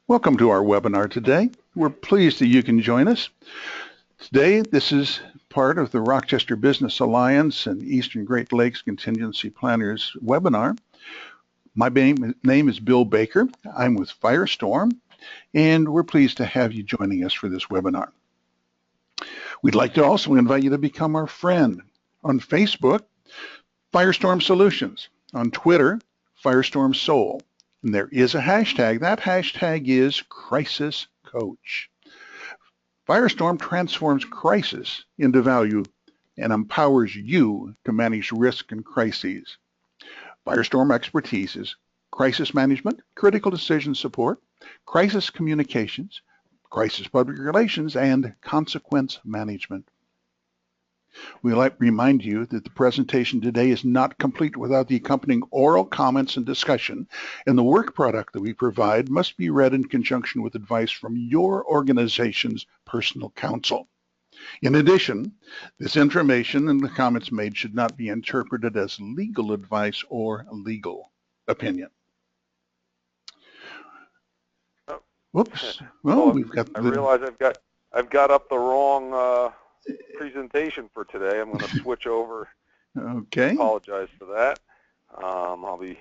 Welcome to our webinar today. We're pleased that you can join us. Today, this is part of the Rochester Business Alliance and Eastern Great Lakes Contingency Planners webinar. My name is Bill Baker. I'm with Firestorm, and we're pleased to have you joining us for this webinar. We'd like to also invite you to become our friend. On Facebook, Firestorm Solutions. On Twitter, Firestorm Soul. And there is a hashtag. That hashtag is Crisis Coach. Firestorm transforms crisis into value and empowers you to manage risk and crises. Firestorm expertise is crisis management, critical decision support, crisis communications, crisis public relations, and consequence management. We'd like to remind you that the presentation today is not complete without the accompanying oral comments and discussion, and the work product that we provide must be read in conjunction with advice from your organization's personal counsel. In addition, this information and the comments made should not be interpreted as legal advice or legal opinion. Whoops. Well, we've got I realize I've got up the wrong presentation for today. I'm going to switch over. Okay. Apologize for that. I'll be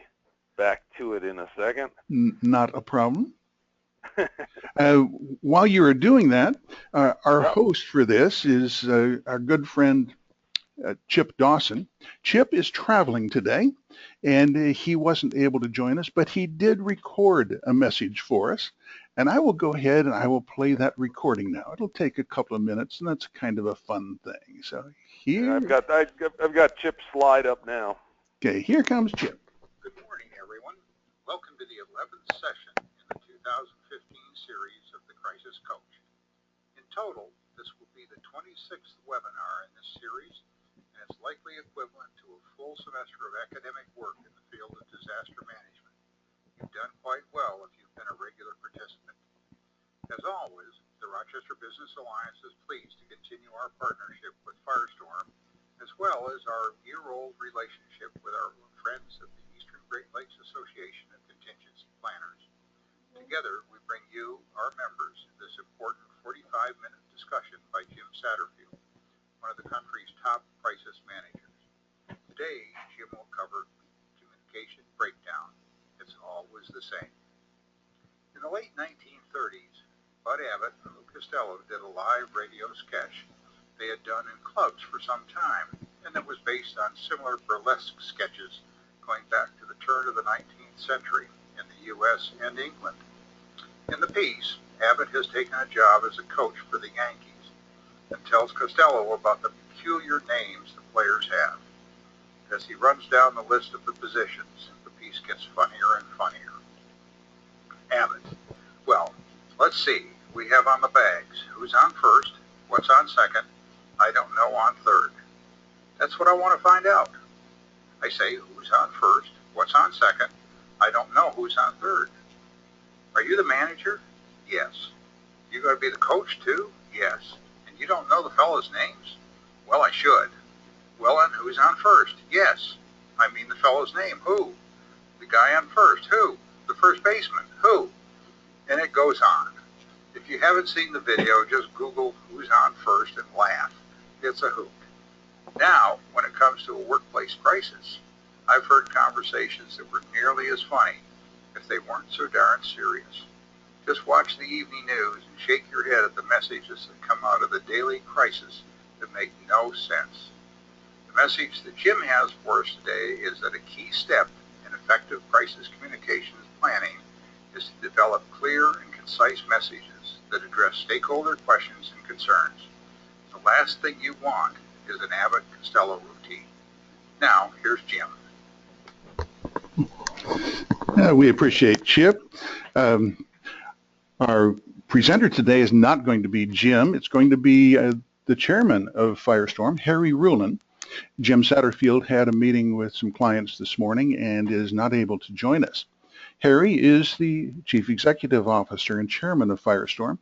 back to it in a second. Not a problem. While you are doing that, our host for this is our good friend Chip Dawson. Chip is traveling today, and he wasn't able to join us, but he did record a message for us. And I will go ahead and I will play that recording now. It'll take a couple of minutes, and that's kind of a fun thing. So here, I've got Chip's slide up now. Okay, here comes Chip. Good morning, everyone. Welcome to the 11th session in the 2015 series of the Crisis Coach. In total, this will be the 26th webinar in this series, and it's likely equivalent to a full semester of academic work in the field of disaster management. You've done quite well if you've been a regular participant. As always, the Rochester Business Alliance is pleased to continue our partnership with Firestorm, as well as our year-old relationship with our friends at the Eastern Great Lakes Association of Contingency Planners. Together, we bring you, our members, this important 45-minute discussion by Jim Satterfield, one of the country's top crisis managers. Today, Jim will cover communication breakdown. It's always the same. In the late 1930s, Bud Abbott and Lou Costello did a live radio sketch they had done in clubs for some time, and that was based on similar burlesque sketches going back to the turn of the 19th century in the U.S. and England. In the piece, Abbott has taken a job as a coach for the Yankees and tells Costello about the peculiar names the players have. As he runs down the list of the positions, the piece gets funnier and funnier. Abbott. Well, let's see. We have on the bags. Who's on first? What's on second? I don't know on third. That's what I want to find out. I say, who's on first? What's on second? I don't know who's on third. Are you the manager? Yes. You going to be the coach too? Yes. And you don't know the fellas' names? Well, I should. Well, and who's on first? Yes. I mean the fellow's name. Who? The guy on first. Who? The first baseman. Who? And it goes on. If you haven't seen the video, just Google who's on first and laugh. It's a hoot. Now, when it comes to a workplace crisis, I've heard conversations that were nearly as funny if they weren't so darn serious. Just watch the evening news and shake your head at the messages that come out of the daily crisis that make no sense. The message that Jim has for us today is that a key step in effective crisis communications planning is to develop clear and concise messages that address stakeholder questions and concerns. The last thing you want is an Abbott-Costello routine. Now, here's Jim. We appreciate Chip. Our presenter today is not going to be Jim. It's going to be the chairman of Firestorm, Harry Rulin. Jim Satterfield had a meeting with some clients this morning and is not able to join us. Harry is the Chief Executive Officer and Chairman of Firestorm.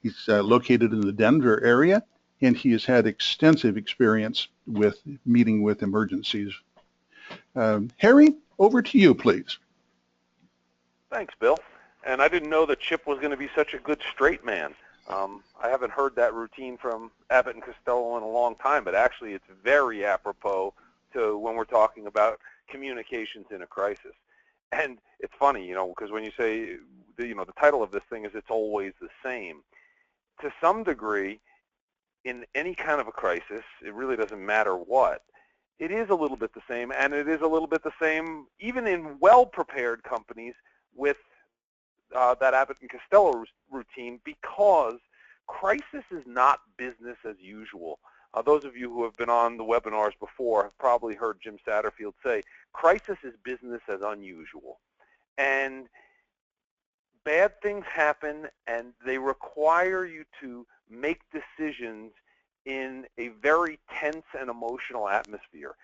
He's located in the Denver area, and he has had extensive experience with meeting with emergencies. Harry, over to you, please. Thanks, Bill. And I didn't know that Chip was going to be such a good straight man. I haven't heard that routine from Abbott and Costello in a long time, but actually it's very apropos to when we're talking about communications in a crisis. And it's funny, because when you say, the title of this thing is "It's Always the Same." To some degree, in any kind of a crisis, it really doesn't matter what, it is a little bit the same, and it is a little bit the same even in well-prepared companies with that Abbott and Costello routine, because crisis is not business as usual. Those of you who have been on the webinars before have probably heard Jim Satterfield say, crisis is business as unusual. And bad things happen, and they require you to make decisions in a very tense and emotional atmosphere.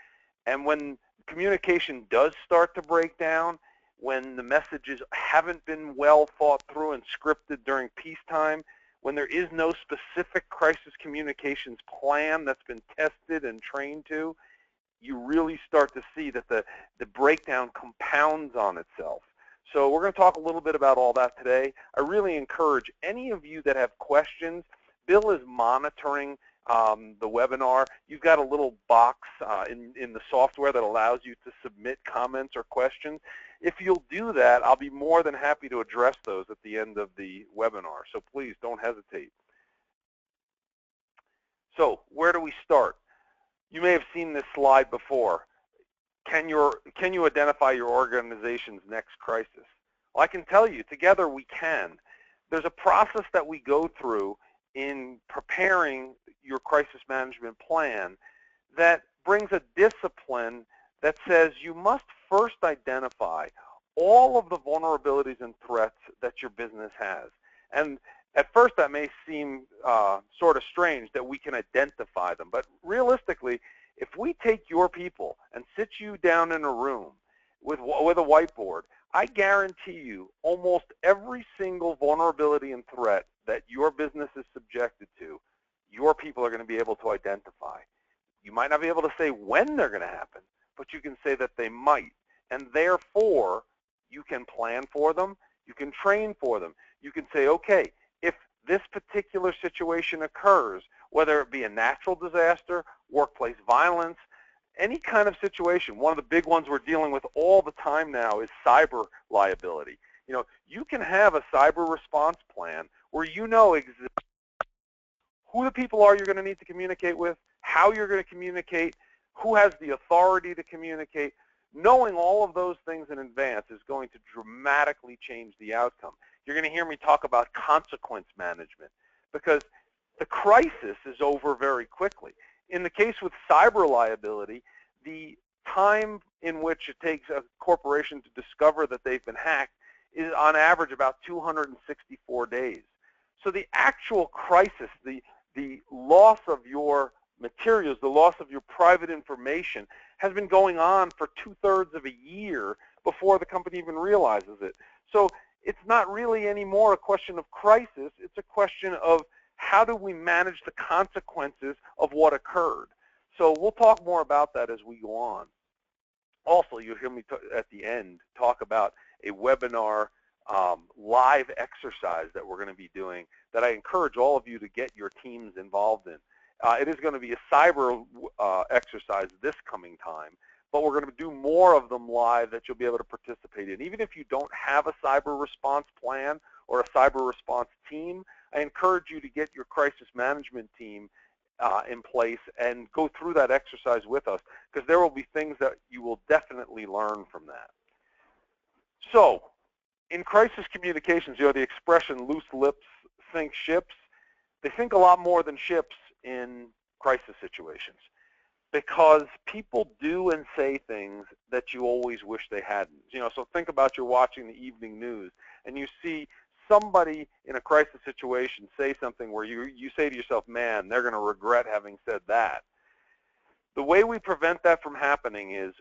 And when communication does start to break down, when the messages haven't been well thought through and scripted during peacetime, when there is no specific crisis communications plan that's been tested and trained to, you really start to see that the breakdown compounds on itself. So we're going to talk a little bit about all that today. I really encourage any of you that have questions. Bill is monitoring the webinar. You've got a little box in the software that allows you to submit comments or questions. If you'll do that, I'll be more than happy to address those at the end of the webinar. So please don't hesitate. So where do we start? You may have seen this slide before. Can you identify your organization's next crisis? Well, I can tell you, together we can. There's a process that we go through in preparing your crisis management plan that brings a discipline that says you must first identify all of the vulnerabilities and threats that your business has. And at first that may seem sort of strange that we can identify them, but realistically, if we take your people and sit you down in a room with a whiteboard, I guarantee you almost every single vulnerability and threat that your business is subjected to, your people are going to be able to identify. You might not be able to say when they're going to happen, but you can say that they might. And therefore, you can plan for them, you can train for them. You can say, okay, if this particular situation occurs, whether it be a natural disaster, workplace violence, any kind of situation. One of the big ones we're dealing with all the time now is cyber liability. You can have a cyber response plan where you know exactly who the people are you're going to need to communicate with, how you're going to communicate, who has the authority to communicate. Knowing all of those things in advance is going to dramatically change the outcome. You're going to hear me talk about consequence management because the crisis is over very quickly. In the case with cyber liability, the time in which it takes a corporation to discover that they've been hacked is on average about 264 days. So the actual crisis, the loss of your materials, the loss of your private information has been going on for 2/3 of a year before the company even realizes it. So it's not really anymore a question of crisis, it's a question of how do we manage the consequences of what occurred. So we'll talk more about that as we go on. Also, you'll hear me at the end talk about a webinar live exercise that we're going to be doing that I encourage all of you to get your teams involved in. It is going to be a cyber exercise this coming time, but we're going to do more of them live that you'll be able to participate in. Even if you don't have a cyber response plan or a cyber response team, I encourage you to get your crisis management team in place and go through that exercise with us, because there will be things that you will definitely learn from that. So, in crisis communications, the expression loose lips sink ships. They sink a lot more than ships in crisis situations, because people do and say things that you always wish they hadn't. So think about you're watching the evening news and you see somebody in a crisis situation say something where you say to yourself, man, they're going to regret having said that. The way we prevent that from happening is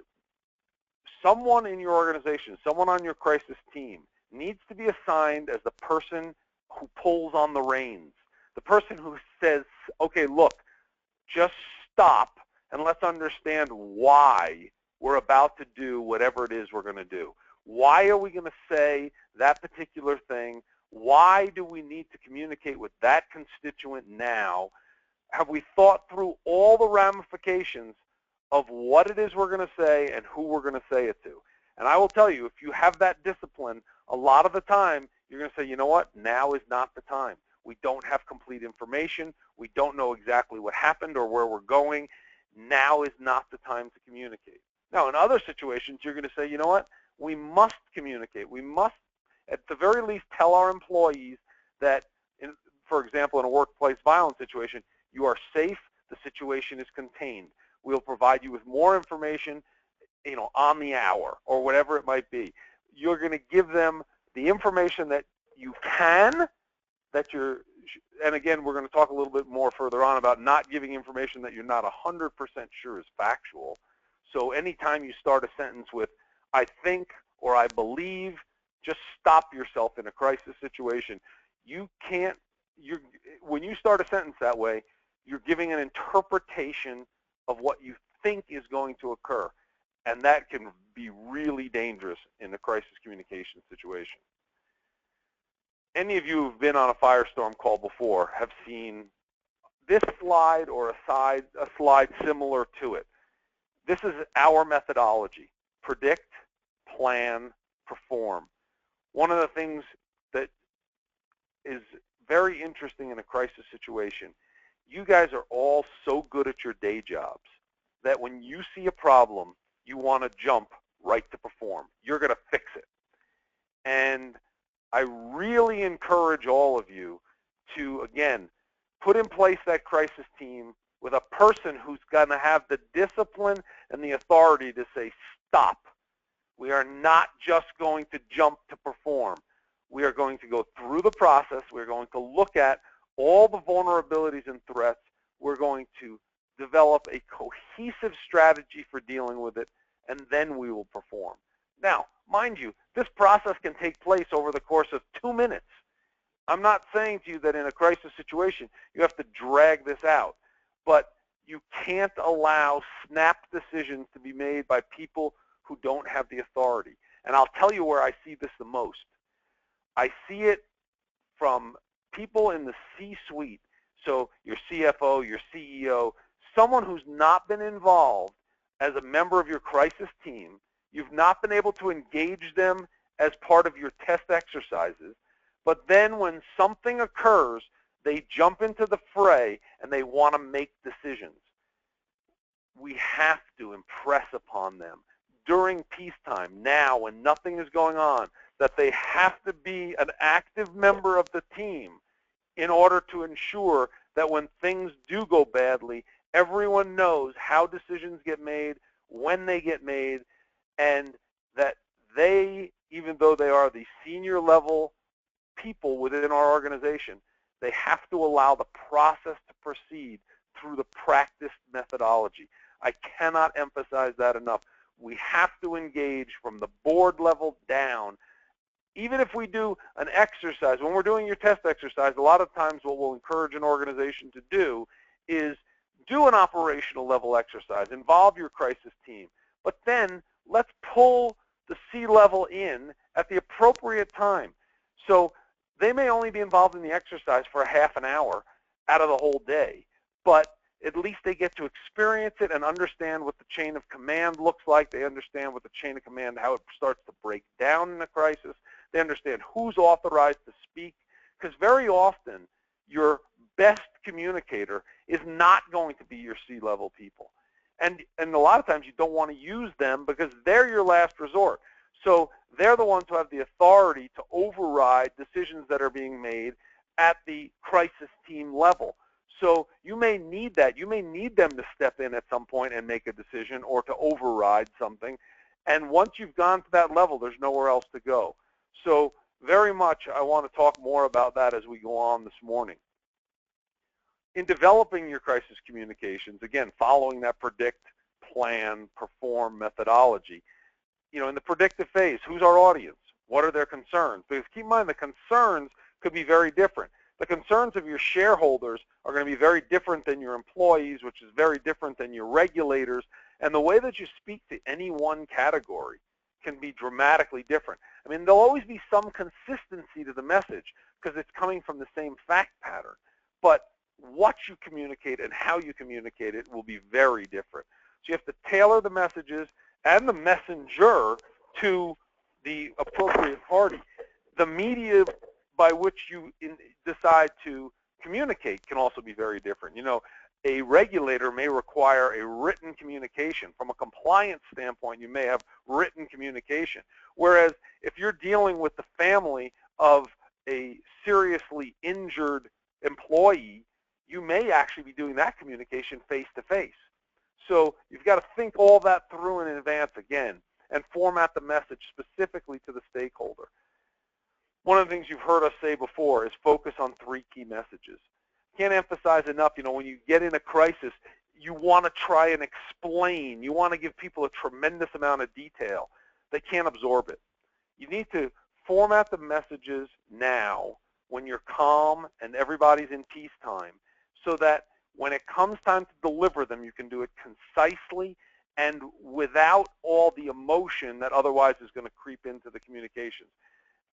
someone in your organization, someone on your crisis team needs to be assigned as the person who pulls on the reins, the person who says, okay, look, just stop and let's understand why we're about to do whatever it is we're going to do. Why are we going to say that particular thing? Why do we need to communicate with that constituent now? Have we thought through all the ramifications of what it is we're going to say and who we're going to say it to? And I will tell you, if you have that discipline, a lot of the time, you're going to say, you know what, now is not the time. We don't have complete information. We don't know exactly what happened or where we're going. Now is not the time to communicate. Now, in other situations, you're going to say, you know what, we must communicate. We must, at the very least, tell our employees that, for example, in a workplace violence situation, you are safe, the situation is contained. We'll provide you with more information, on the hour or whatever it might be. You're going to give them the information that you can, and again, we're going to talk a little bit more further on about not giving information that you're not 100% sure is factual. So anytime you start a sentence with, I think or I believe, just stop yourself in a crisis situation. When you start a sentence that way, you're giving an interpretation of what you think is going to occur. And that can be really dangerous in a crisis communication situation. Any of you who've been on a firestorm call before have seen this slide or a slide similar to it. This is our methodology: predict, plan, perform. One of the things that is very interesting in a crisis situation, you guys are all so good at your day jobs that when you see a problem, you want to jump right to perform. You're going to fix it. And I really encourage all of you to, again, put in place that crisis team with a person who's going to have the discipline and the authority to say, stop. We are not just going to jump to perform. We are going to go through the process. We're going to look at all the vulnerabilities and threats. We're going to develop a cohesive strategy for dealing with it, and then we will perform. Now, mind you, this process can take place over the course of 2 minutes. I'm not saying to you that in a crisis situation you have to drag this out, but you can't allow snap decisions to be made by people who don't have the authority. And I'll tell you where I see this the most. I see it from people in the C-suite, so your CFO, your CEO, someone who's not been involved as a member of your crisis team. You've not been able to engage them as part of your test exercises, but then when something occurs, they jump into the fray and they want to make decisions. We have to impress upon them during peacetime, now when nothing is going on, that they have to be an active member of the team in order to ensure that when things do go badly, everyone knows how decisions get made, when they get made, and that they, even though they are the senior level people within our organization, they have to allow the process to proceed through the practiced methodology. I cannot emphasize that enough. We have to engage from the board level down. Even if we do an exercise, when we're doing your test exercise, a lot of times what we'll encourage an organization to do is do an operational level exercise, involve your crisis team, but then let's pull the C-level in at the appropriate time. So they may only be involved in the exercise for a half an hour out of the whole day, but at least they get to experience it and understand what the chain of command looks like. They understand what the chain of command, how it starts to break down in a crisis. They understand who's authorized to speak, because very often your best communicator is not going to be your C-level people. And a lot of times you don't want to use them because they're your last resort. So they're the ones who have the authority to override decisions that are being made at the crisis team level. So you may need that. You may need them to step in at some point and make a decision or to override something. And once you've gone to that level, there's nowhere else to go. So very much I want to talk more about that as we go on this morning. In developing your crisis communications, again, following that predict, plan, perform methodology, in the predictive phase, who's our audience? What are their concerns? Because keep in mind, the concerns could be very different. The concerns of your shareholders are going to be very different than your employees, which is very different than your regulators. And the way that you speak to any one category can be dramatically different. I mean, there'll always be some consistency to the message because it's coming from the same fact pattern. But what you communicate and how you communicate it will be very different. So you have to tailor the messages and the messenger to the appropriate party. The media by which you decide to communicate can also be very different. You know, a regulator may require a written communication. From a compliance standpoint, you may have written communication. Whereas if you're dealing with the family of a seriously injured employee, you may actually be doing that communication face-to-face. So you've got to think all that through in advance again and format the message specifically to the stakeholder. One of the things you've heard us say before is focus on 3 key messages. Can't emphasize enough, you know, when you get in a crisis, you want to try and explain. You want to give people a tremendous amount of detail. They can't absorb it. You need to format the messages now when you're calm and everybody's in peacetime so that when it comes time to deliver them, you can do it concisely and without all the emotion that otherwise is going to creep into the communications.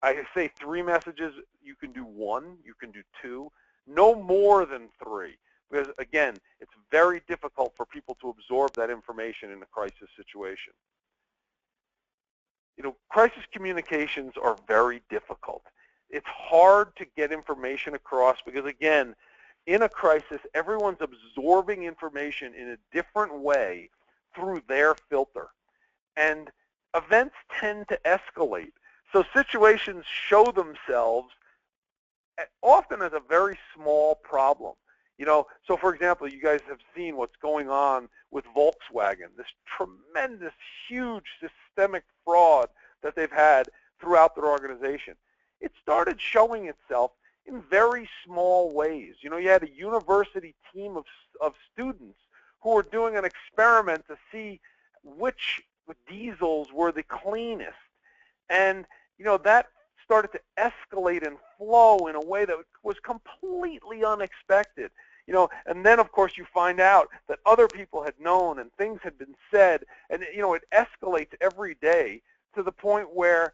I say 3 messages, you can do 1, you can do 2, no more than 3. Because again, it's very difficult for people to absorb that information in a crisis situation. You know, crisis communications are very difficult. It's hard to get information across because again, in a crisis, everyone's absorbing information in a different way through their filter. And events tend to escalate. So situations show themselves often as a very small problem. You know, so for example, you guys have seen what's going on with Volkswagen, this tremendous, huge systemic fraud that they've had throughout their organization. It started showing itself in very small ways. You know, you had a university team of students who were doing an experiment to see which diesels were the cleanest. And, you know, that started to escalate and flow in a way that was completely unexpected. You know, and then, of course, you find out that other people had known and things had been said. And, you know, it escalates every day to the point where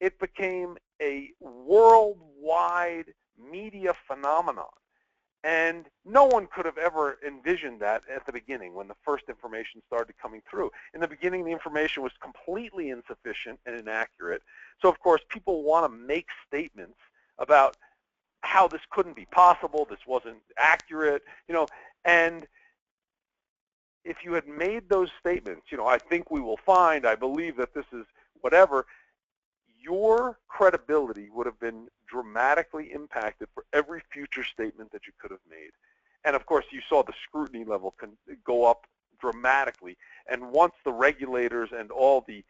it became a worldwide media phenomenon. And no one could have ever envisioned that at the beginning when the first information started coming through. In the beginning, the information was completely insufficient and inaccurate. So, of course, people want to make statements about how this couldn't be possible, this wasn't accurate, you know, and if you had made those statements, you know, I think we will find, I believe that this is whatever, your credibility would have been dramatically impacted for every future statement that you could have made. And of course, you saw the scrutiny level can go up dramatically. And once the regulators and all the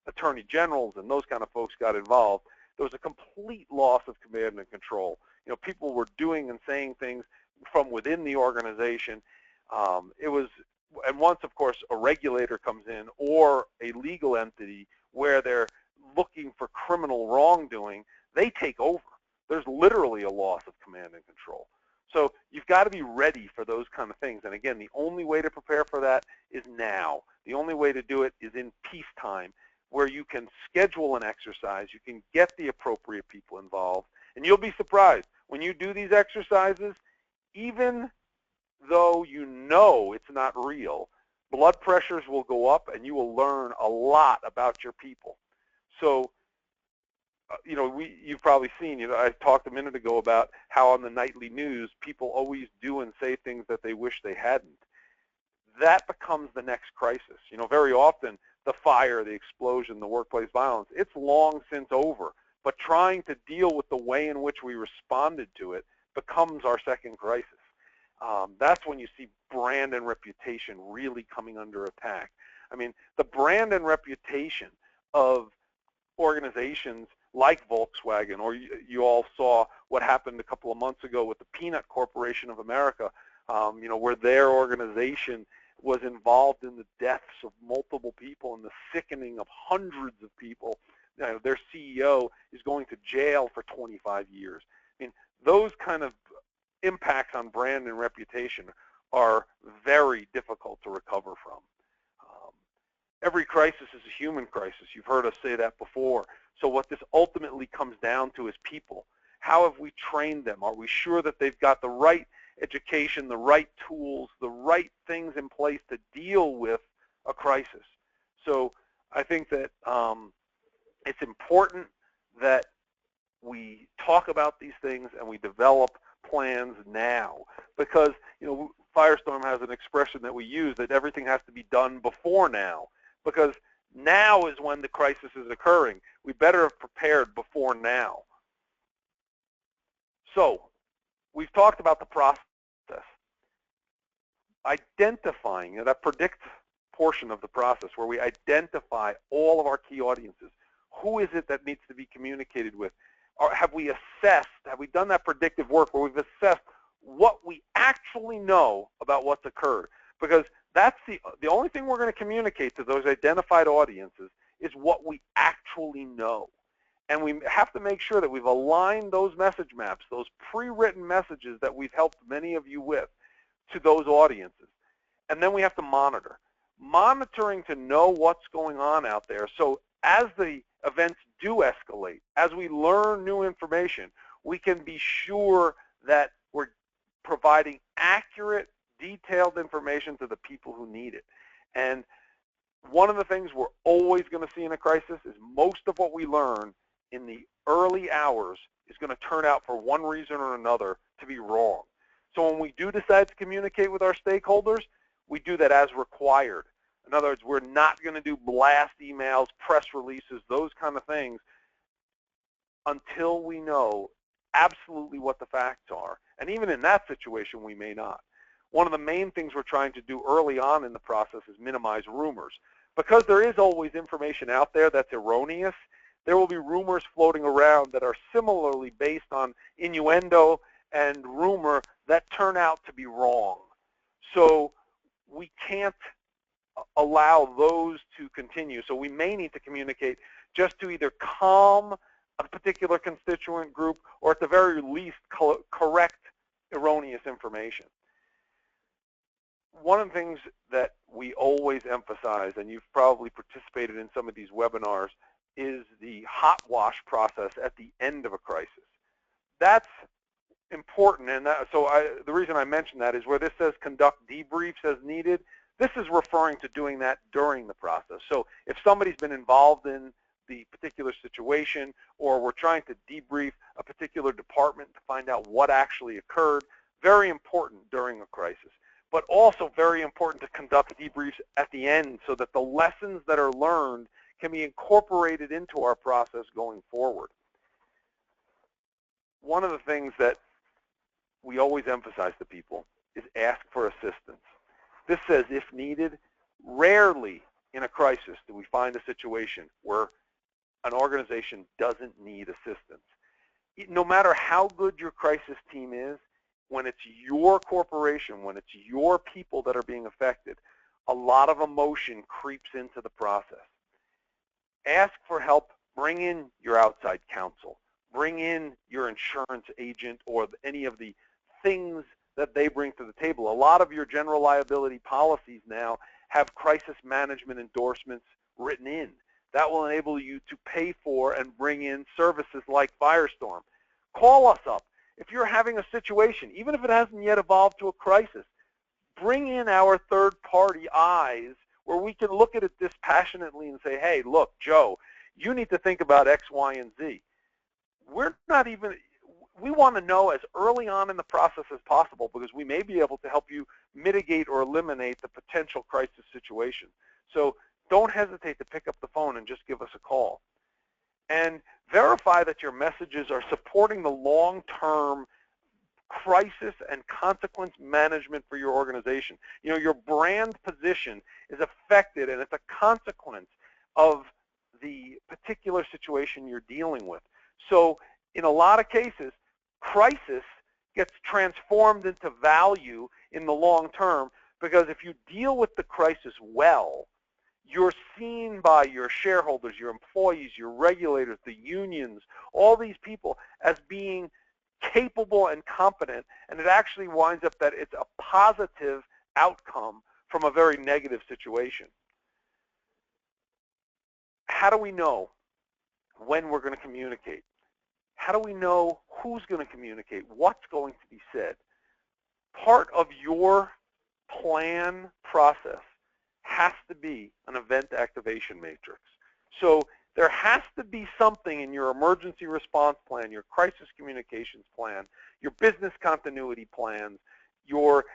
attorney generals and those kind of folks got involved, there was a complete loss of command and control. You know, people were doing and saying things from within the organization. And once, of course, a regulator comes in or a legal entity where they're looking for criminal wrongdoing, they take over. There's literally a loss of command and control. So you've got to be ready for those kind of things. And again, the only way to prepare for that is now. The only way to do it is in peacetime, where you can schedule an exercise, you can get the appropriate people involved, and you'll be surprised. When you do these exercises, even though you know it's not real, blood pressures will go up and you will learn a lot about your people. So, you know, you've probably seen, you know, I talked a minute ago about how on the nightly news, people always do and say things that they wish they hadn't. That becomes the next crisis. You know, very often, the fire, the explosion, the workplace violence, it's long since over. But trying to deal with the way in which we responded to it becomes our second crisis. That's when you see brand and reputation really coming under attack. I mean, the brand and reputation of organizations like Volkswagen, or you all saw what happened a couple of months ago with the Peanut Corporation of America, you know, where their organization was involved in the deaths of multiple people and the sickening of hundreds of people. You know, their CEO is going to jail for 25 years. I mean, those kind of impacts on brand and reputation are very difficult to recover from. Every crisis is a human crisis. You've heard us say that before. So what this ultimately comes down to is people. How have we trained them? Are we sure that they've got the right education, the right tools, the right things in place to deal with a crisis? So I think that it's important that we talk about these things and we develop plans now, because Firestorm has an expression that we use that everything has to be done before now, because now is when the crisis is occurring. We better have prepared before now. So we've talked about the process. Identifying, that predict portion of the process where we identify all of our key audiences. Who is it that needs to be communicated with? Or have we done that predictive work where we've assessed what we actually know about what's occurred? Because that's the only thing we're going to communicate to those identified audiences is what we actually know. And we have to make sure that we've aligned those message maps, those pre-written messages that we've helped many of you with, to those audiences. And then we have to monitoring to know what's going on out there. So as the events do escalate, as we learn new information, we can be sure that we're providing accurate, detailed information to the people who need it. And one of the things we're always going to see in a crisis is most of what we learn in the early hours is going to turn out, for one reason or another, to be wrong. So when we do decide to communicate with our stakeholders, we do that as required. In other words, we're not going to do blast emails, press releases, those kind of things until we know absolutely what the facts are. And even in that situation, we may not. One of the main things we're trying to do early on in the process is minimize rumors. Because there is always information out there that's erroneous, there will be rumors floating around that are similarly based on innuendo and rumor that turn out to be wrong. So we can't allow those to continue. So we may need to communicate just to either calm a particular constituent group or at the very least correct erroneous information. One of the things that we always emphasize, and you've probably participated in some of these webinars, is the hot wash process at the end of a crisis. That's important, and the reason I mention that is where this says conduct debriefs as needed, this is referring to doing that during the process. So if somebody's been involved in the particular situation, or we're trying to debrief a particular department to find out what actually occurred, very important during a crisis. But also very important to conduct debriefs at the end so that the lessons that are learned can be incorporated into our process going forward. One of the things that we always emphasize to people is ask for assistance. This says if needed. Rarely in a crisis do we find a situation where an organization doesn't need assistance. No matter how good your crisis team is, when it's your corporation, when it's your people that are being affected, a lot of emotion creeps into the process. Ask for help. Bring in your outside counsel. Bring in your insurance agent or any of the things that they bring to the table. A lot of your general liability policies now have crisis management endorsements written in. That will enable you to pay for and bring in services like Firestorm. Call us up. If you're having a situation, even if it hasn't yet evolved to a crisis, bring in our third-party eyes where we can look at it dispassionately and say, hey, look, Joe, you need to think about X, Y, and Z. We want to know as early on in the process as possible because we may be able to help you mitigate or eliminate the potential crisis situation. So don't hesitate to pick up the phone and just give us a call. And verify that your messages are supporting the long-term crisis and consequence management for your organization. You know, your brand position is affected, and it's a consequence of the particular situation you're dealing with. So in a lot of cases, crisis gets transformed into value in the long term because if you deal with the crisis well, you're seen by your shareholders, your employees, your regulators, the unions, all these people as being capable and competent, and it actually winds up that it's a positive outcome from a very negative situation. how do we know when we're going to communicate? How do we know who's going to communicate? What's going to be said? Part of your plan process has to be an event activation matrix. So there has to be something in your emergency response plan, your crisis communications plan, your business continuity plans, your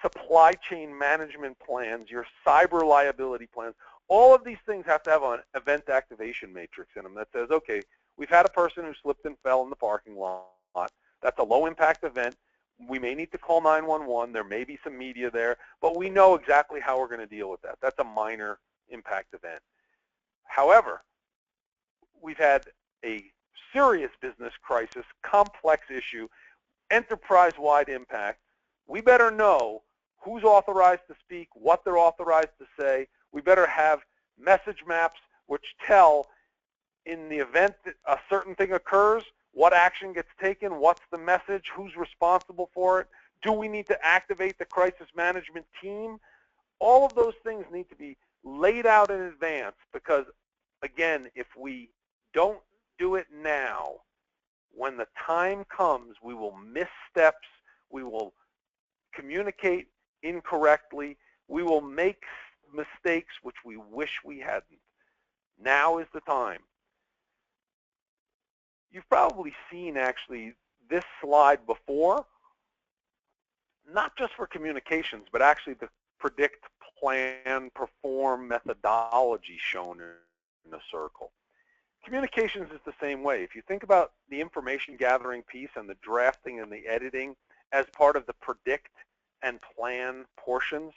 supply chain management plans, your cyber liability plans. All of these things have to have an event activation matrix in them that says, okay, we've had a person who slipped and fell in the parking lot. That's a low-impact event. We may need to call 911. There may be some media there, but we know exactly how we're going to deal with that. That's a minor impact event. However, we've had a serious business crisis, complex issue, enterprise-wide impact. We better know who's authorized to speak, what they're authorized to say. We better have message maps which tell, in the event that a certain thing occurs, what action gets taken, what's the message, who's responsible for it, do we need to activate the crisis management team? All of those things need to be laid out in advance because, again, if we don't do it now, when the time comes, we will miss steps, we will communicate incorrectly, we will make mistakes which we wish we hadn't. Now is the time. You've probably seen, actually, this slide before, not just for communications, but actually the predict, plan, perform methodology shown in a circle. Communications is the same way. If you think about the information gathering piece and the drafting and the editing as part of the predict and plan portions,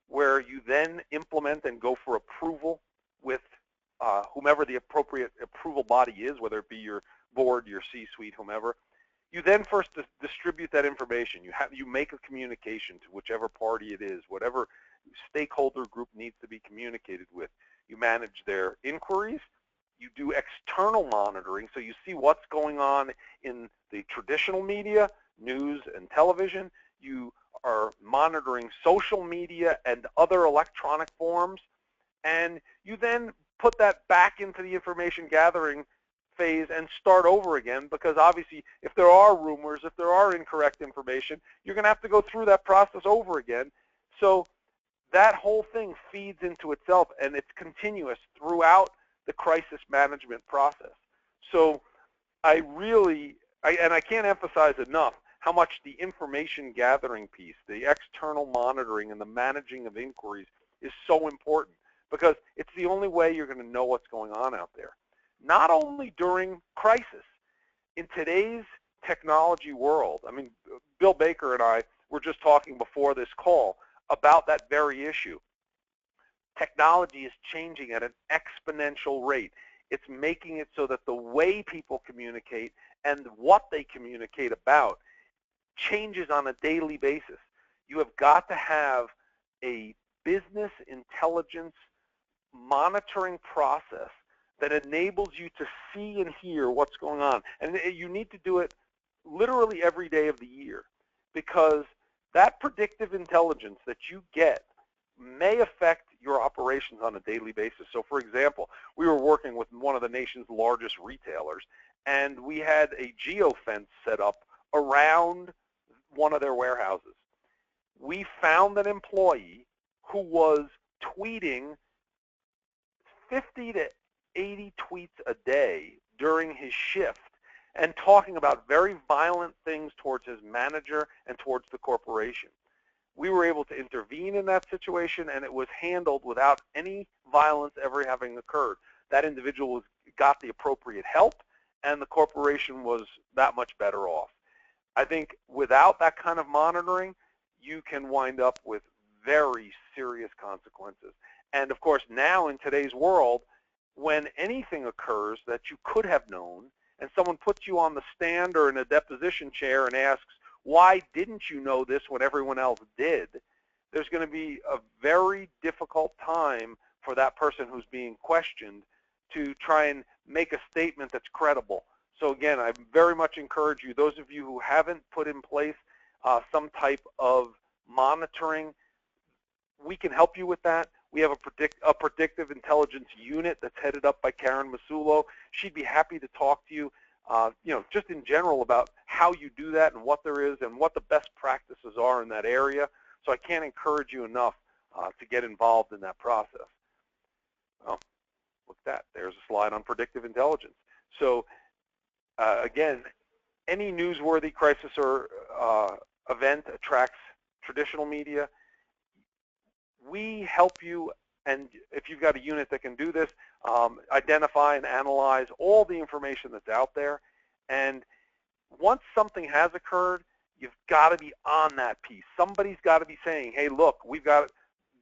where you then implement and go for approval with whomever the appropriate approval body is, whether it be your board, your C-suite, whomever, you then first distribute that information. You make a communication to whichever party it is, whatever stakeholder group needs to be communicated with. You manage their inquiries. You do external monitoring, so you see what's going on in the traditional media, news and television. You are monitoring social media and other electronic forms, and you then put that back into the information gathering phase and start over again, because obviously if there are rumors, if there are incorrect information, you're going to have to go through that process over again. So that whole thing feeds into itself, and it's continuous throughout the crisis management process. So I can't emphasize enough how much the information gathering piece, the external monitoring and the managing of inquiries is so important, because it's the only way you're going to know what's going on out there. Not only during crisis. In today's technology world, I mean, Bill Baker and I were just talking before this call about that very issue. Technology is changing at an exponential rate. It's making it so that the way people communicate and what they communicate about changes on a daily basis. You have got to have a business intelligence monitoring process that enables you to see and hear what's going on. And you need to do it literally every day of the year, because that predictive intelligence that you get may affect your operations on a daily basis. So for example, we were working with one of the nation's largest retailers, and we had a geofence set up around one of their warehouses. We found an employee who was tweeting 50 to 80 tweets a day during his shift and talking about very violent things towards his manager and towards the corporation. We were able to intervene in that situation, and it was handled without any violence ever having occurred. That individual got the appropriate help, and the corporation was that much better off. I think without that kind of monitoring, you can wind up with very serious consequences. And of course, now in today's world, when anything occurs that you could have known, and someone puts you on the stand or in a deposition chair and asks, why didn't you know this when everyone else did? There's going to be a very difficult time for that person who's being questioned to try and make a statement that's credible. So again, I very much encourage you, those of you who haven't put in place some type of monitoring, we can help you with that. We have a predictive intelligence unit that's headed up by Karen Masulo. She'd be happy to talk to you, just in general about how you do that and what there is and what the best practices are in that area. So I can't encourage you enough to get involved in that process. Well, look at that. There's a slide on predictive intelligence. So again, any newsworthy crisis or event attracts traditional media. We help you, and if you've got a unit that can do this, identify and analyze all the information that's out there. And once something has occurred, you've got to be on that piece. Somebody's got to be saying, hey, look, we've got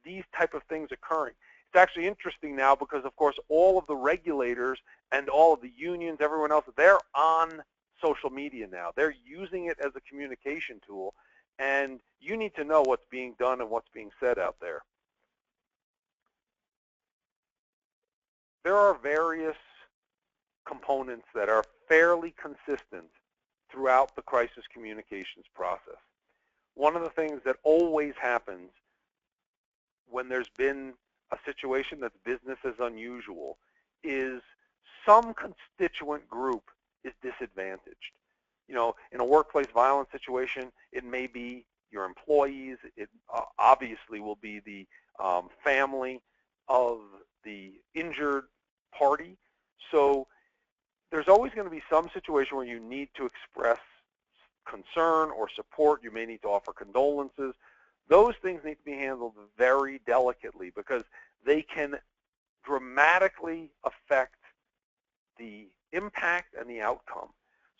these type of things occurring. It's actually interesting now because, of course, all of the regulators and all of the unions, everyone else, they're on social media now. They're using it as a communication tool, and you need to know what's being done and what's being said out there. There are various components that are fairly consistent throughout the crisis communications process. One of the things that always happens when there's been a situation that's business as unusual is some constituent group is disadvantaged. In a workplace violence situation, it may be your employees. It obviously will be the family of the injured party. So there's always going to be some situation where you need to express concern or support. You may need to offer condolences. Those things need to be handled very delicately because they can dramatically affect the impact and the outcome.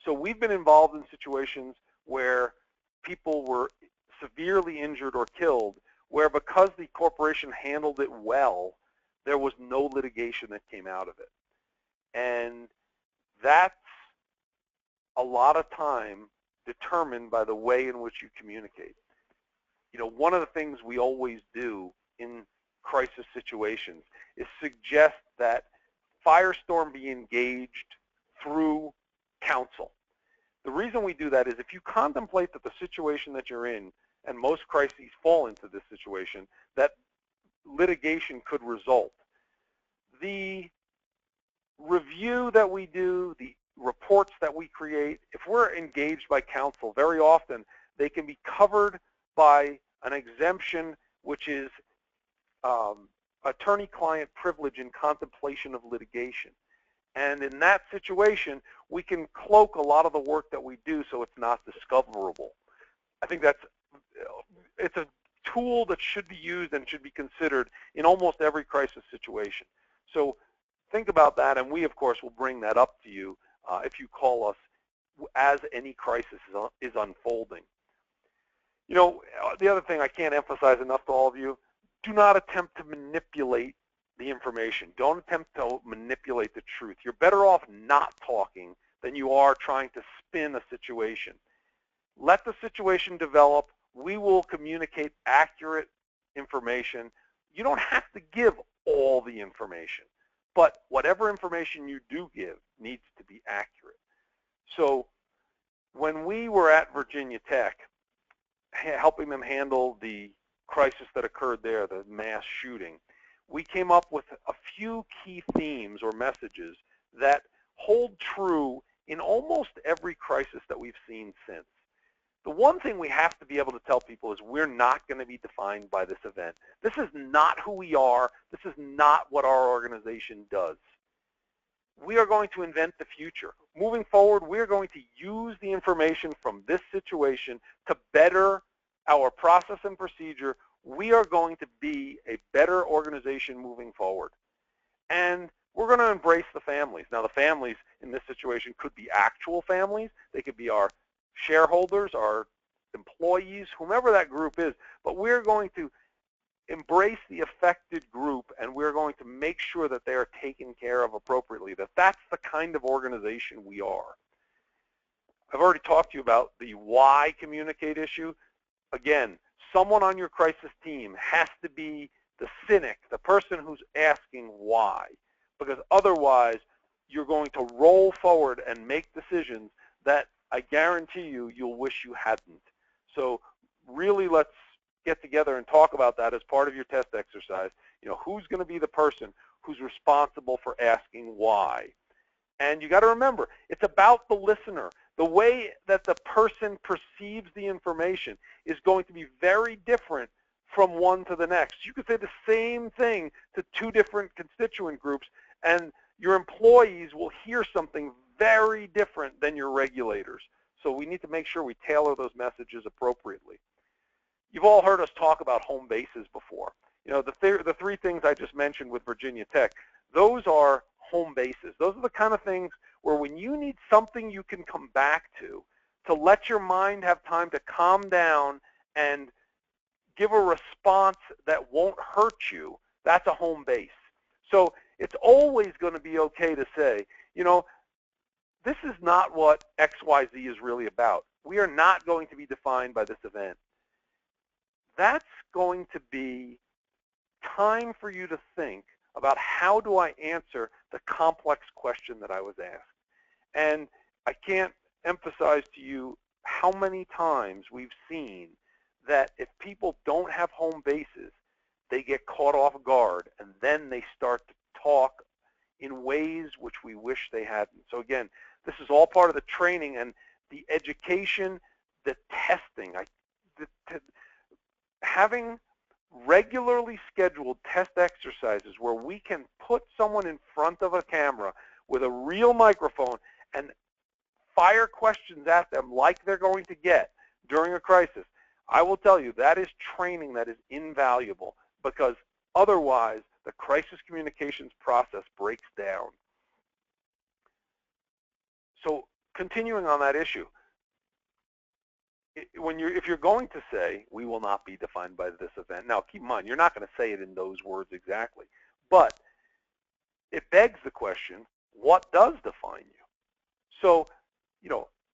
So we've been involved in situations where people were severely injured or killed, where because the corporation handled it well, there was no litigation that came out of it. And that's a lot of time determined by the way in which you communicate. One of the things we always do in crisis situations is suggest that Firestorm be engaged through counsel. The reason we do that is if you contemplate that the situation that you're in, and most crises fall into this situation, that litigation could result. The review that we do, the reports that we create, if we're engaged by counsel, very often they can be covered by an exemption, which is attorney-client privilege in contemplation of litigation. And in that situation, we can cloak a lot of the work that we do so it's not discoverable. I think it's a tool that should be used and should be considered in almost every crisis situation. So think about that, and we, of course, will bring that up to you if you call us as any crisis is unfolding. The other thing I can't emphasize enough to all of you, do not attempt to manipulate the information. Don't attempt to manipulate the truth. You're better off not talking than you are trying to spin a situation. Let the situation develop. We will communicate accurate information. You don't have to give all the information, but whatever information you do give needs to be accurate. So when we were at Virginia Tech, helping them handle the crisis that occurred there, the mass shooting, we came up with a few key themes or messages that hold true in almost every crisis that we've seen since. The one thing we have to be able to tell people is we're not going to be defined by this event. This is not who we are. This is not what our organization does. We are going to invent the future. Moving forward, we're going to use the information from this situation to better our process and procedure. We are going to be a better organization moving forward. And we're going to embrace the families. Now, the families in this situation could be actual families. They could be our shareholders, our employees, whomever that group is. But we're going to embrace the affected group, and we're going to make sure that they are taken care of appropriately, that that's the kind of organization we are. I've already talked to you about the why communicate issue. Again, someone on your crisis team has to be the cynic, the person who's asking why, because otherwise you're going to roll forward and make decisions that I guarantee you'll wish you hadn't. So really, let's get together together and talk about that as part of your test exercise. Who's going to be the person who's responsible for asking why? And you got to remember, it's about the listener. The way that the person perceives the information is going to be very different from one to the next. You could say the same thing to two different constituent groups, and your employees will hear something very different than your regulators. So we need to make sure we tailor those messages appropriately. You've all heard us talk about home bases before. The three things I just mentioned with Virginia Tech, those are home bases. Those are the kind of things where when you need something you can come back to let your mind have time to calm down and give a response that won't hurt you, that's a home base. So it's always going to be okay to say, this is not what XYZ is really about. We are not going to be defined by this event. That's going to be time for you to think about how do I answer the complex question that I was asked. And I can't emphasize to you how many times we've seen that if people don't have home bases, they get caught off guard, and then they start to talk in ways which we wish they hadn't. So again, this is all part of the training and the education, the testing. Having regularly scheduled test exercises where we can put someone in front of a camera with a real microphone and fire questions at them like they're going to get during a crisis, I will tell you that is training that is invaluable, because otherwise the crisis communications process breaks down. So continuing on that issue, if you're going to say, we will not be defined by this event, now keep in mind, you're not going to say it in those words exactly, but it begs the question, what does define you? So,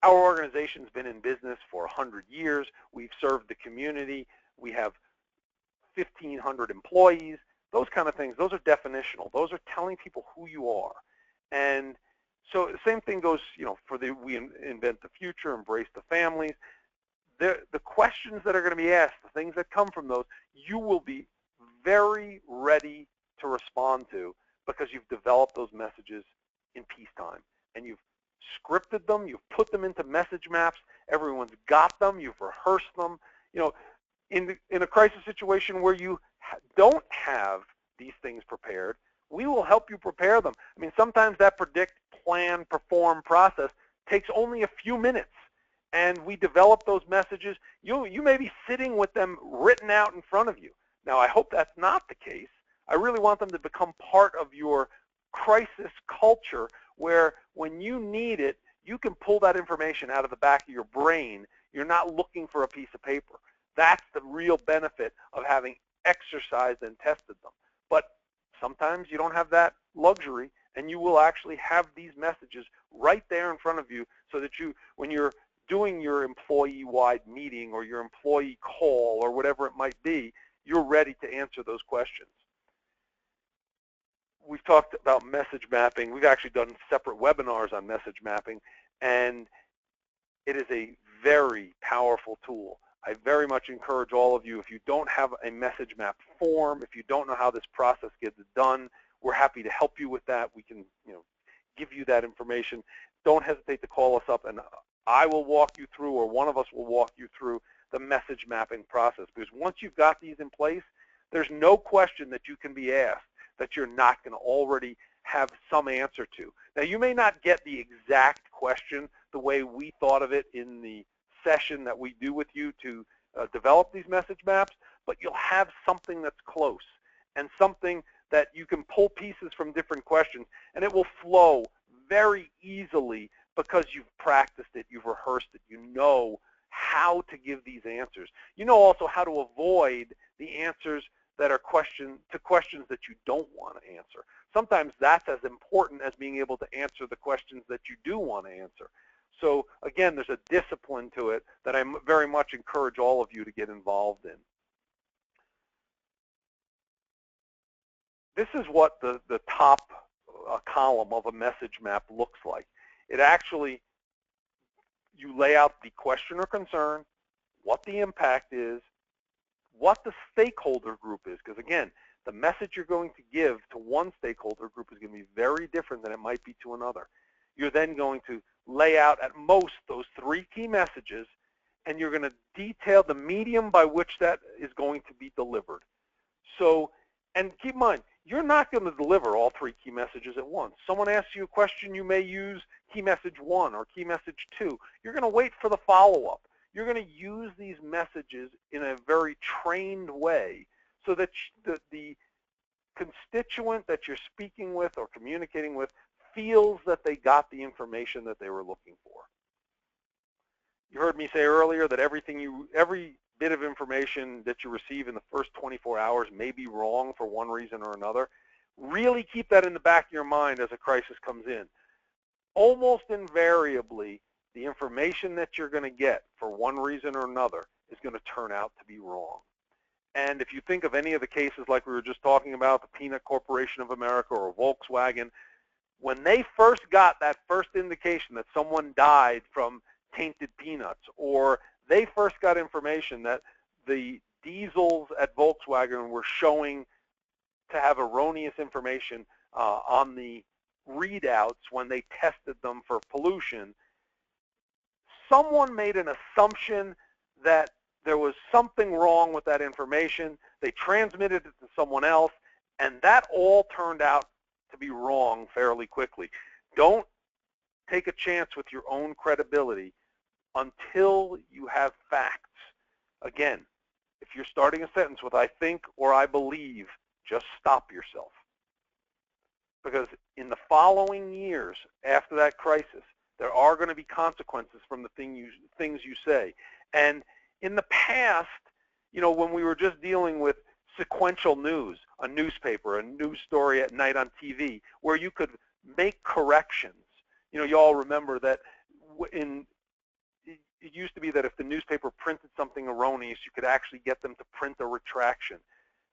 our organization's been in business for 100 years. We've served the community. We have 1,500 employees. Those kind of things, those are definitional. Those are telling people who you are. And so the same thing goes, for we invent the future, embrace the families. The questions that are going to be asked, the things that come from those, you will be very ready to respond to, because you've developed those messages in peacetime. And you've scripted them, you've put them into message maps, everyone's got them, you've rehearsed them. In a crisis situation where you don't have these things prepared, we will help you prepare them. I mean, sometimes that predict, plan, perform process takes only a few minutes, and we develop those messages. You may be sitting with them written out in front of you. Now, I hope that's not the case. I really want them to become part of your crisis culture, where when you need it, you can pull that information out of the back of your brain. You're not looking for a piece of paper. That's the real benefit of having exercised and tested them. But sometimes you don't have that luxury, and you will actually have these messages right there in front of you, so that when you're doing your employee-wide meeting or your employee call or whatever it might be, you're ready to answer those questions. We've talked about message mapping. We've actually done separate webinars on message mapping, and it is a very powerful tool. I very much encourage all of you, if you don't have a message map form, if you don't know how this process gets done, we're happy to help you with that. We can give you that information. Don't hesitate to call us up, and I will walk you through, or one of us will walk you through the message mapping process. Because once you've got these in place, there's no question that you can be asked that you're not going to already have some answer to. Now, you may not get the exact question the way we thought of it in the session that we do with you to develop these message maps, but you'll have something that's close, and something that you can pull pieces from different questions, and it will flow very easily because you've practiced it, you've rehearsed it, you know how to give these answers. You know also how to avoid the answers that are questions that you don't want to answer. Sometimes that's as important as being able to answer the questions that you do want to answer. So again, there's a discipline to it that I very much encourage all of you to get involved in. This is what the top column of a message map looks like. It actually, you lay out the question or concern, what the impact is, what the stakeholder group is, because again, the message you're going to give to one stakeholder group is going to be very different than it might be to another. You're then going to lay out at most those 3 key messages, and you're going to detail the medium by which that is going to be delivered. So, and keep in mind, you're not going to deliver all 3 key messages at once. Someone asks you a question, you may use key message 1 or key message 2. You're going to wait for the follow-up. You're going to use these messages in a very trained way so that the constituent that you're speaking with or communicating with feels that they got the information that they were looking for. You heard me say earlier that every bit of information that you receive in the first 24 hours may be wrong for one reason or another. Really keep that in the back of your mind as a crisis comes in. Almost invariably, the information that you're going to get for one reason or another is going to turn out to be wrong. And if you think of any of the cases like we were just talking about, the Peanut Corporation of America or Volkswagen, when they first got that first indication that someone died from tainted peanuts, or they first got information that the diesels at Volkswagen were showing to have erroneous information on the readouts when they tested them for pollution, someone made an assumption that there was something wrong with that information. They transmitted it to someone else, and that all turned out to be wrong fairly quickly. Don't take a chance with your own credibility until you have facts. Again, if you're starting a sentence with I think or I believe, just stop yourself. Because in the following years after that crisis, there are going to be consequences from the things you say. And in the past, you know, when we were just dealing with sequential news, a newspaper, a news story at night on TV, where you could make corrections. You know, you all remember that it used to be that if the newspaper printed something erroneous, you could actually get them to print a retraction.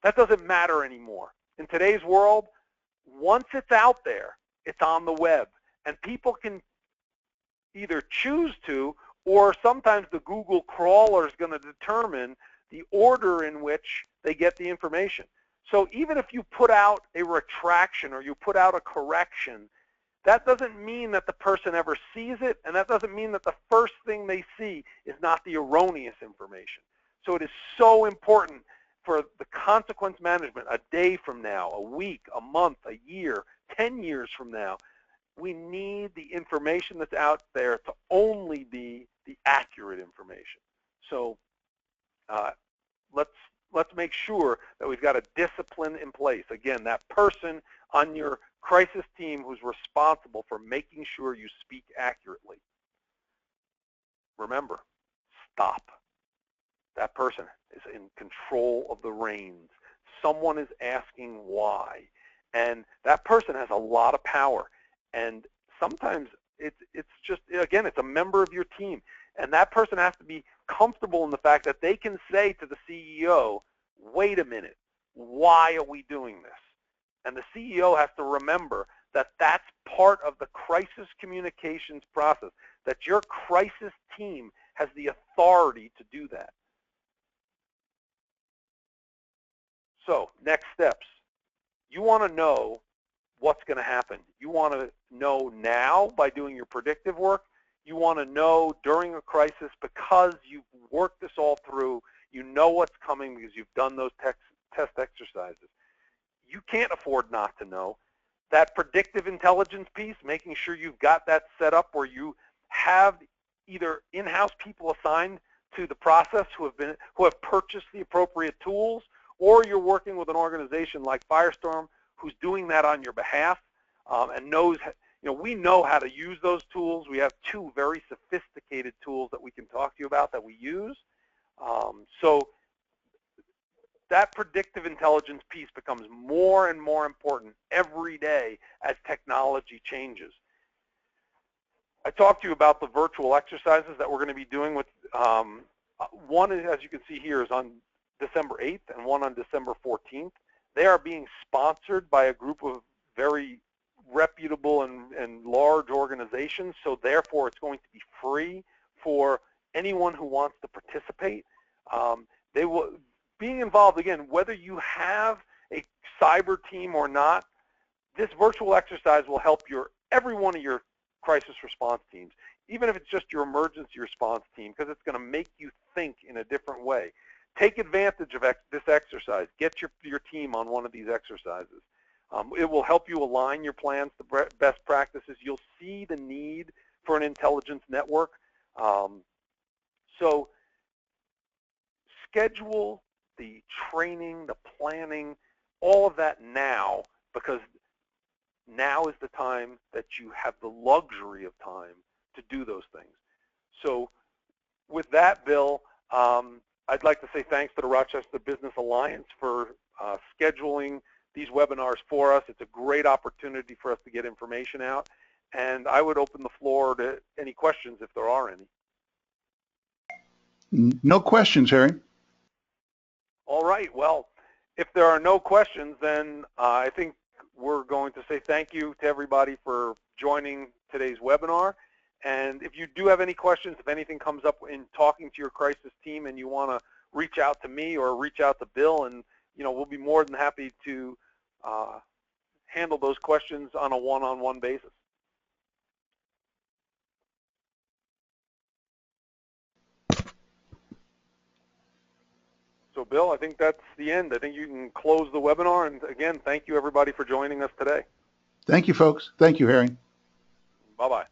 That doesn't matter anymore. In today's world, once it's out there, it's on the web. And people can either choose to, or sometimes the Google crawler is going to determine the order in which they get the information. So even if you put out a retraction or you put out a correction, that doesn't mean that the person ever sees it, and that doesn't mean that the first thing they see is not the erroneous information. So it is so important for the consequence management a day from now, a week, a month, a year, 10 years from now. We need the information that's out there to only be the accurate information. So let's make sure that we've got a discipline in place. Again, that person on your crisis team who's responsible for making sure you speak accurately. Remember, stop. That person is in control of the reins. Someone is asking why. And that person has a lot of power. And sometimes it's just, again, it's a member of your team. And that person has to be comfortable in the fact that they can say to the CEO, wait a minute, why are we doing this? And the CEO has to remember that that's part of the crisis communications process, that your crisis team has the authority to do that. So, next steps. You want to know what's going to happen. You want to know now by doing your predictive work. You want to know during a crisis because you've worked this all through. You know what's coming because you've done those test exercises. You can't afford not to know. That predictive intelligence piece, making sure you've got that set up where you have either in-house people assigned to the process who have purchased the appropriate tools, or you're working with an organization like Firestorm who's doing that on your behalf and knows, you know, we know how to use those tools. We have 2 very sophisticated tools that we can talk to you about that we use. So that predictive intelligence piece becomes more and more important every day as technology changes. I talked to you about the virtual exercises that we're going to be doing with, one, as you can see here, is on December 8th and one on December 14th. They are being sponsored by a group of very reputable and large organizations, so therefore it's going to be free for anyone who wants to participate. being involved, again, whether you have a cyber team or not, this virtual exercise will help every one of your crisis response teams, even if it's just your emergency response team, because it's going to make you think in a different way. Take advantage of this exercise. Get your team on one of these exercises. It will help you align your plans to best practices. You'll see the need for an intelligence network. So schedule the training, the planning, all of that now, because now is the time that you have the luxury of time to do those things. So with that, Bill, I'd like to say thanks to the Rochester Business Alliance for scheduling these webinars for us. It's a great opportunity for us to get information out. And I would open the floor to any questions if there are any. No questions, Harry. All right. Well, if there are no questions, then I think we're going to say thank you to everybody for joining today's webinar. And if you do have any questions, if anything comes up in talking to your crisis team and you want to reach out to me or reach out to Bill, and we'll be more than happy to handle those questions on a one-on-one basis. So Bill, I think that's the end. I think you can close the webinar. And again, thank you everybody for joining us today. Thank you, folks. Thank you, Harry. Bye-bye.